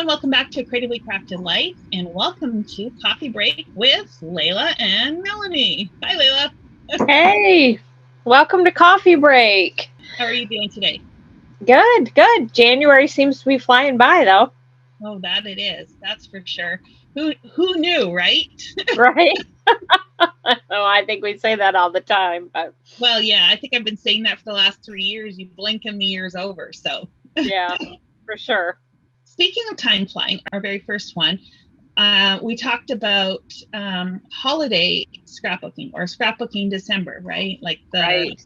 welcome back to A Creatively Crafted Life, and welcome to Coffee Break with Lela and Melanie. Hi, Lela. Hey, welcome to Coffee Break. How are you doing today? Good, good. January seems to be flying by, though. Oh, that it is. That's for sure. Who knew, right? Right? Oh, I think we say that all the time, but Well, yeah, I think I've been saying that for the last 3 years. You blink and the year's over. So, yeah, for sure. speaking of time flying, our very first one, we talked about holiday scrapbooking or scrapbooking December, right? Like the Right.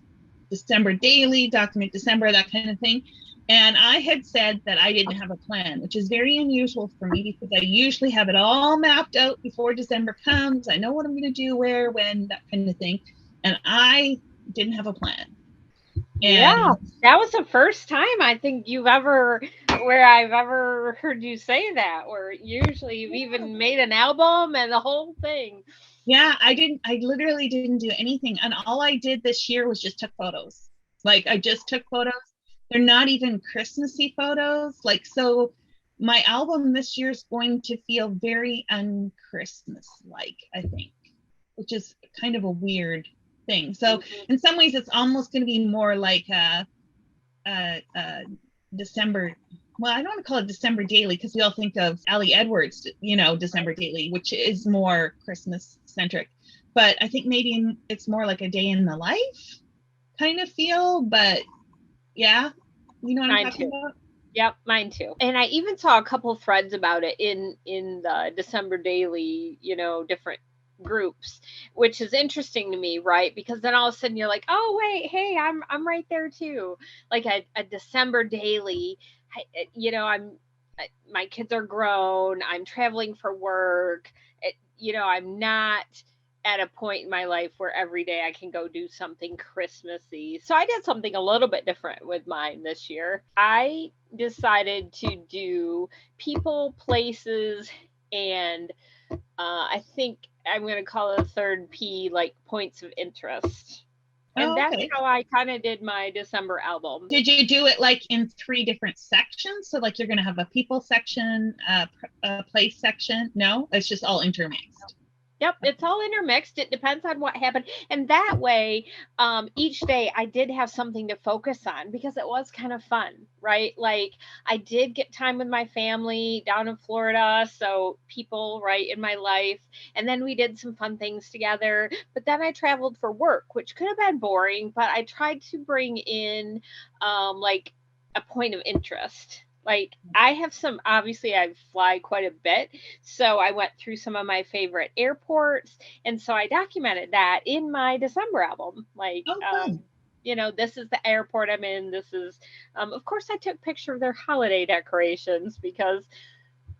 December daily, document December, that kind of thing. And I had said that I didn't have a plan, which is very unusual for me because I usually have it all mapped out before December comes. I know what I'm going to do, where, when, that kind of thing. And I didn't have a plan. Yeah, And that was the first time I think where I've ever heard you say that, where usually you've even made an album and the whole thing. yeah, I literally didn't do anything. And all I did this year was just took photos. Like I just took photos. They're not even Christmassy photos. Like, so my album this year is going to feel very un-Christmas like, I think, which is kind of a weird thing. So Mhm. in some ways, it's almost going to be more like a December. Well, I don't want to call it December Daily because we all think of Ali Edwards, December Daily, which is more Christmas centric. But I think maybe it's more like a day in the life kind of feel. But yeah, you know what I'm Mine talking too. about? Yep, mine too. And I even saw a couple threads about it in the December daily, different groups, which is interesting to me, right? Because then all of a sudden you're like, oh wait, hey, I'm right there too. Like a December daily, my kids are grown. I'm traveling for work. I'm not at a point in my life where every day I can go do something Christmassy. So I did something a little bit different with mine this year. I decided to do people, places, and I think I'm going to call it a third P, like points of interest. And Oh, that's okay. how I kind of did my December album. Did you do it like in 3 different sections? So like you're going to have a people section, a place section? No, it's just all intermixed. Yep, it's all intermixed. It depends on what happened. And that way, each day I did have something to focus on because it was kind of fun, right? Like I did get time with my family down in Florida. So people, right, in my life. And then we did some fun things together. But then I traveled for work, which could have been boring, but I tried to bring in like a point of interest. Like I have some, obviously I fly quite a bit, so I went through some of my favorite airports, and so I documented that in my December album. Like, Oh, fun. this is the airport I'm in. This is, of course, I took picture of their holiday decorations because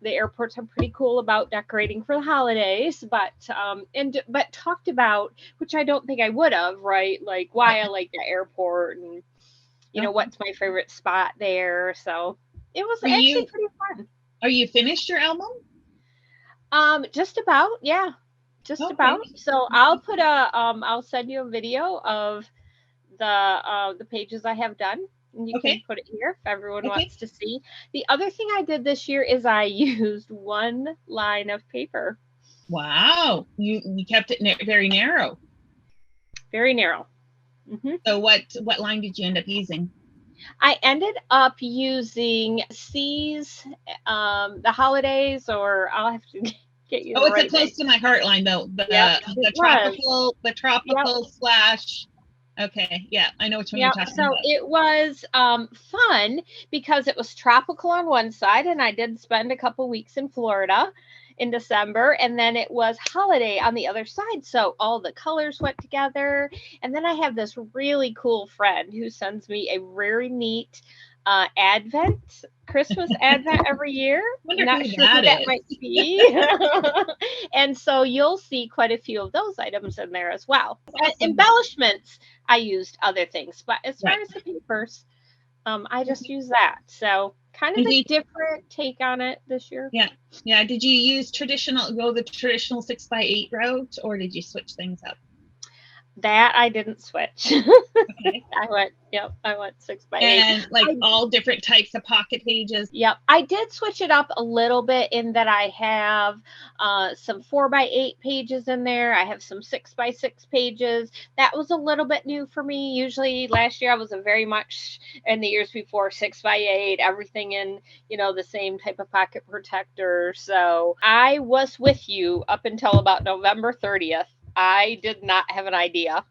the airports are pretty cool about decorating for the holidays. But talked about, which I don't think I would have, right? Like why I like the airport and Oh, what's my favorite spot there. So it was are actually you pretty fun. are you finished your album? Just about, yeah. Just Okay. about. So I'll send you a video of the pages I have done, and you can Okay. put it here if everyone Okay. wants to see. The other thing I did this year is I used one line of paper. Wow. You kept it very narrow. Very narrow. hmm So what line did you end up using? I ended up using C's, the holidays, or I'll have to get you Oh, the it's a right close name. to my heart line though. Yep, The it was. Yep. tropical slash. Okay, yeah, I know which one you're Yep. talking So about. it was fun because it was tropical on one side, and I did spend a couple weeks in Florida in December, and then it was holiday on the other side. So all the colors went together. And then I have this really cool friend who sends me a very neat Christmas Advent every year. Wonder Not who sure who that that is. might be. And so you'll see quite a few of those items in there as well. Awesome. Embellishments, I used other things, but as far Right. as the papers, I just use that. So kind of And a you, different take on it this year. yeah, yeah. Did you use go the traditional 6x8 route, or did you switch things up? That I didn't switch. Okay. I went 6 by 8. And like all different types of pocket pages. Yep. I did switch it up a little bit in that I have some 4 by 8 pages in there. I have some 6 by 6 pages. That was a little bit new for me. Usually last year I was a very much, and the years before, 6 by 8, everything in, the same type of pocket protector. So I was with you up until about November 30th. I did not have an idea,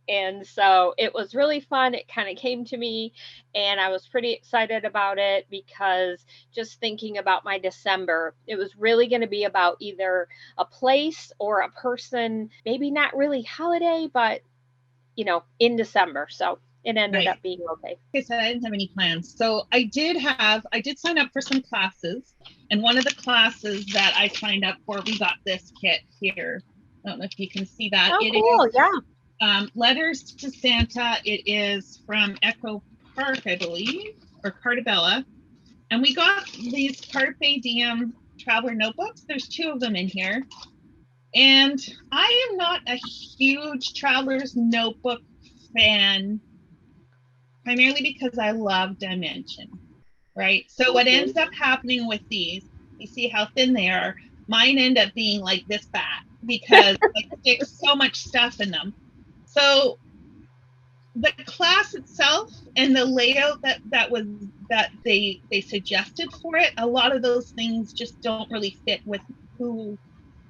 and so it was really fun. It kind of came to me, and I was pretty excited about it because just thinking about my December, it was really going to be about either a place or a person, maybe not really holiday, but in December. So it ended Right. up being okay. Like I said, I didn't have any plans. So I did sign up for some classes. And one of the classes that I signed up for, we got this kit here. I don't know if you can see that. Oh, It cool. is Yeah. Letters to Santa. It is from Echo Park, I believe, or Cartabella. And we got these Carpe Diem traveler notebooks. There's 2 of them in here. And I am not a huge traveler's notebook fan, primarily because I love dimension, right? So what ends up happening with these, you see how thin they are. Mine end up being like this fat because I stick so much stuff in them. So the class itself and the layout that they suggested for it, a lot of those things just don't really fit with who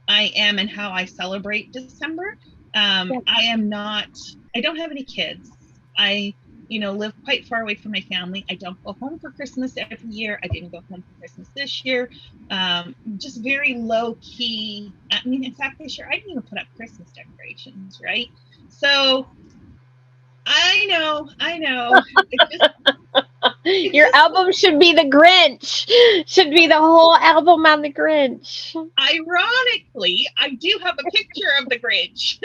I am and how I celebrate December. I don't have any kids. I live quite far away from my family. I don't go home for Christmas every year. I didn't go home for Christmas this year. Just very low key. I mean, in fact, this year I didn't even put up Christmas decorations, right? So I know. Your album should be the Grinch. Should be the whole album on the Grinch. Ironically, I do have a picture of the Grinch.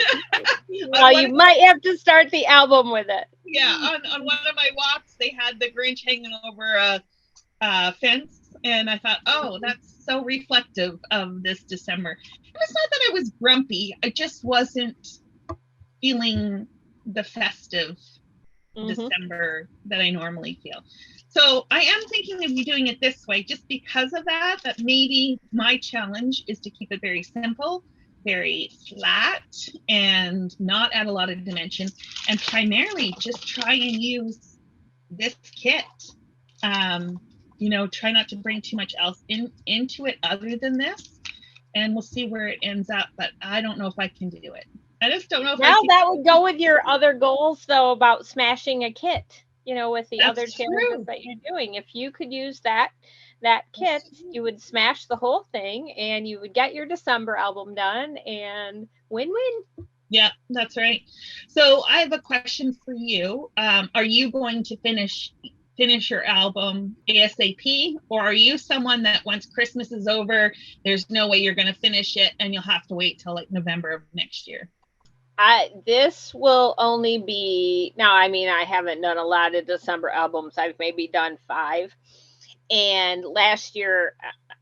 Well, you might have to start the album with it. Yeah, on one of my walks, they had the Grinch hanging over a fence, and I thought, oh, that's so reflective of this December. And it's not that I was grumpy; I just wasn't feeling the festive December that I normally feel. So I am thinking of you doing it this way, just because of that maybe my challenge is to keep it very simple, very flat, and not add a lot of dimension, and primarily just try and use this kit. Try not to bring too much else into it other than this, and we'll see where it ends up, but I don't know if I can do it. I just don't know if that would go with your other goals, though, about smashing a kit, with the other challenges that you're doing. If you could use that kit, you would smash the whole thing and you would get your December album done, and win-win. Yeah, that's right. So I have a question for you. Are you going to finish your album ASAP, or are you someone that once Christmas is over, there's no way you're going to finish it and you'll have to wait till like November of next year? This will only be, now, I mean, I haven't done a lot of December albums. I've maybe done 5. And last year,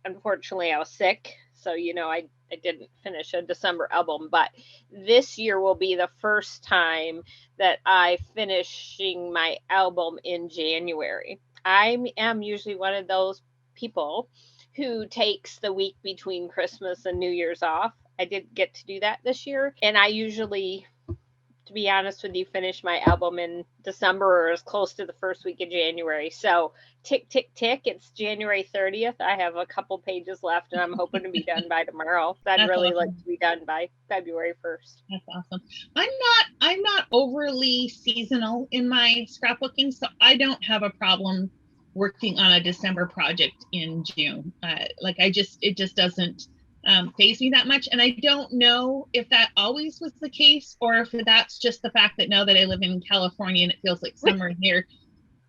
unfortunately, I was sick. So, I didn't finish a December album. But this year will be the first time that I finishing my album in January. I am usually one of those people who takes the week between Christmas and New Year's off. I didn't get to do that this year. And I usually, to be honest with you, finish my album in December or as close to the first week of January. So tick, tick, tick. It's January 30th. I have a couple pages left, and I'm hoping to be done by tomorrow. I'd really like to be done by February 1st. That's awesome. I'm not overly seasonal in my scrapbooking, so I don't have a problem working on a December project in June. It just doesn't phase me that much. And I don't know if that always was the case, or if that's just the fact that now that I live in California and it feels like summer here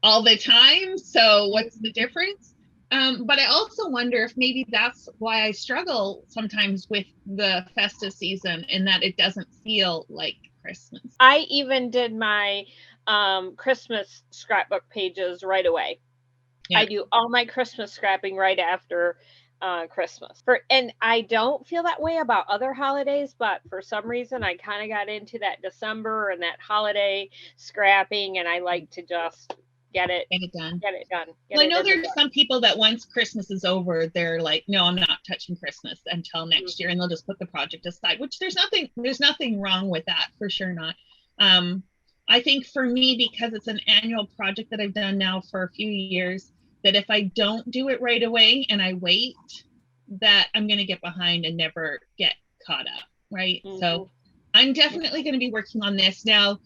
all the time. So what's the difference? But I also wonder if maybe that's why I struggle sometimes with the festive season, in that it doesn't feel like Christmas. I even did my Christmas scrapbook pages right away. Yeah. I do all my Christmas scrapping right after Christmas. And I don't feel that way about other holidays, but for some reason I kind of got into that December and that holiday scrapping, and I like to just get it Get it done. get it done. Well, I know there's some people that once Christmas is over, they're like, no, I'm not touching Christmas until next year, and they'll just put the project aside, which there's nothing wrong with that, for sure not. I think for me, because it's an annual project that I've done now for a few years, that if I don't do it right away and I wait, that I'm going to get behind and never get caught up, right? So I'm definitely going to be working on this now.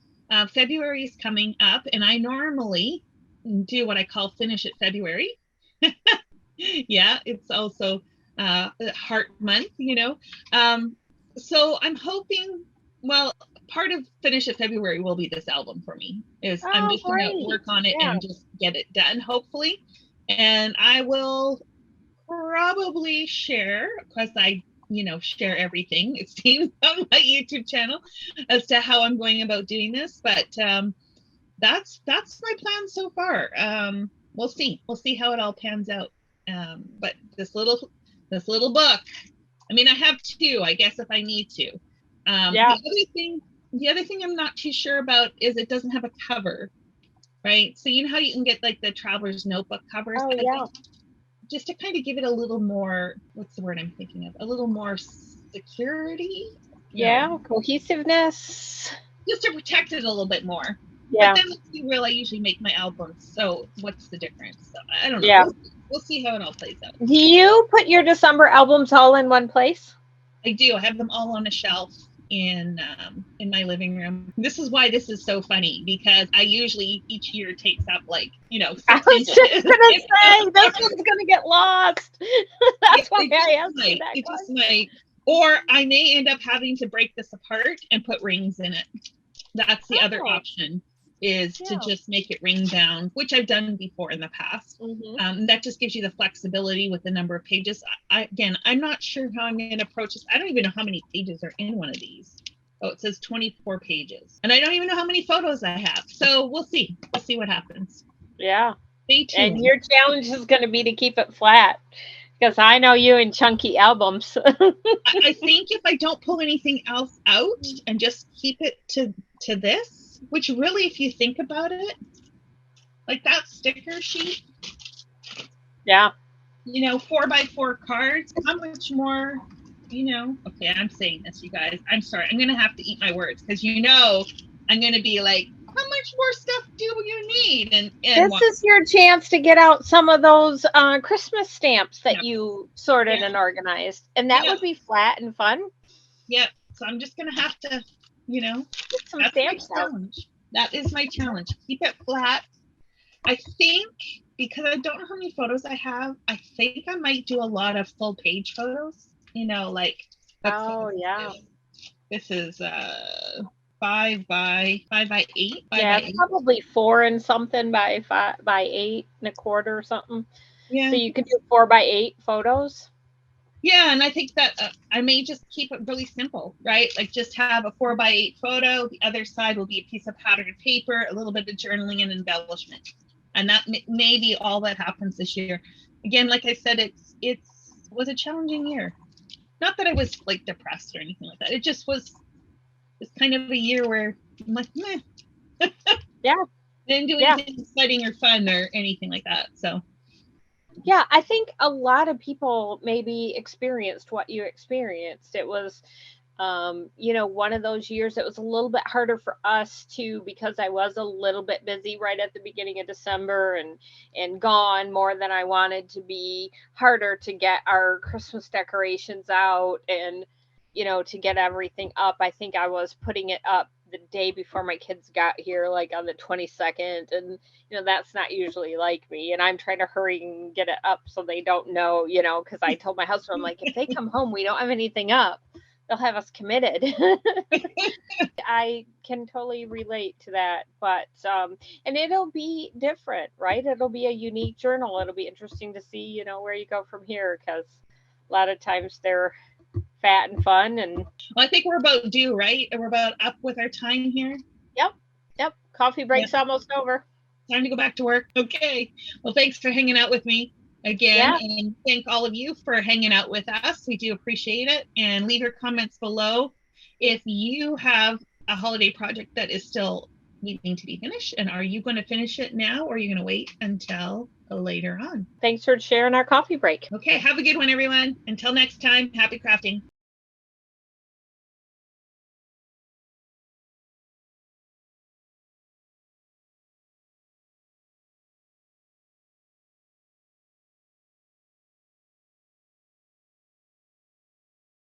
February is coming up, and I normally do what I call finish it February. Yeah, it's also heart month, so I'm hoping, well, part of finish it February will be this album for me. I'm just going to work on it and just get it done, hopefully. And I will probably share, because I share everything, it seems, on my YouTube channel as to how I'm going about doing this. But that's my plan so far. We'll see how it all pans out. But this little book, I mean, I have two, I guess, if I need to. The other thing I'm not too sure about is it doesn't have a cover, right? So you know how you can get like the traveler's notebook covers? Oh, yeah. Just to kind of give it a little more, what's the word I'm thinking of? A little more security? Yeah, cohesiveness. Just to protect it a little bit more. Yeah. But then let's be real, I usually make my albums, so what's the difference? So I don't know. Yeah. We'll see how it all plays out. Do you put your December albums all in one place? I do. I have them all on a shelf in my living room. This is why this is so funny, because I usually each year takes up like 6 I was inches. just gonna say this one's gonna get lost. That's why I asked you that It question. just might, or I may end up having to break this apart and put rings in it. That's the other option, is to just make it ring bound, which I've done before in the past. That just gives you the flexibility with the number of pages. I'm not sure how I'm going to approach this. I don't even know how many pages are in one of these. Oh, it says 24 pages. And I don't even know how many photos I have. So we'll see. We'll see what happens. Yeah. Stay tuned. And your challenge is going to be to keep it flat, because I know you in chunky albums. I think if I don't pull anything else out and just keep it to this, which really, if you think about it, like that sticker sheet, 4x4 cards, how much more, okay, I'm saying this, you guys, I'm sorry, I'm gonna have to eat my words, because I'm gonna be like, how much more stuff do you need? And this is your chance to get out some of those Christmas stamps that you sorted and organized, and that would be flat and fun. Yep. So I'm just gonna have to, get some stamps out. That is my challenge. Keep it flat. I think, because I don't know how many photos I have, I think I might do a lot of full page photos. This is 5 by 8. It's probably 4 and something by 5 by 8 and a quarter or something. Yeah. So you can do 4 by 8 photos. Yeah, and I think that I may just keep it really simple, right? Like just have a 4 by 8 photo. The other side will be a piece of patterned paper, a little bit of journaling and embellishment, and that may be all that happens this year. Again, like I said, it was a challenging year. Not that I was like depressed or anything like that. It just was kind of a year where I'm like, meh. Yeah. Didn't do anything exciting or fun or anything like that. So. Yeah, I think a lot of people maybe experienced what you experienced. It was, one of those years that was a little bit harder for us too, because I was a little bit busy right at the beginning of December and gone more than I wanted to be. Harder to get our Christmas decorations out and, to get everything up. I think I was putting it up the day before my kids got here, like on the 22nd, and that's not usually like me, and I'm trying to hurry and get it up so they don't know, because I told my husband, I'm like, if they come home we don't have anything up, they'll have us committed. I can totally relate to that, but and it'll be different, right? It'll be a unique journal. It'll be interesting to see where you go from here, because a lot of times they're fat and fun. And well, I think we're about due, right? We're about up with our time here. Yep. Coffee break's almost over. Time to go back to work. Okay. Well, thanks for hanging out with me. again, Yeah. and thank all of you for hanging out with us. We do appreciate it. And leave your comments below if you have a holiday project that is still needing to be finished. And are you going to finish it now, or are you going to wait until later on? Thanks for sharing our coffee break. Okay, have a good one, everyone. Until next time, happy crafting.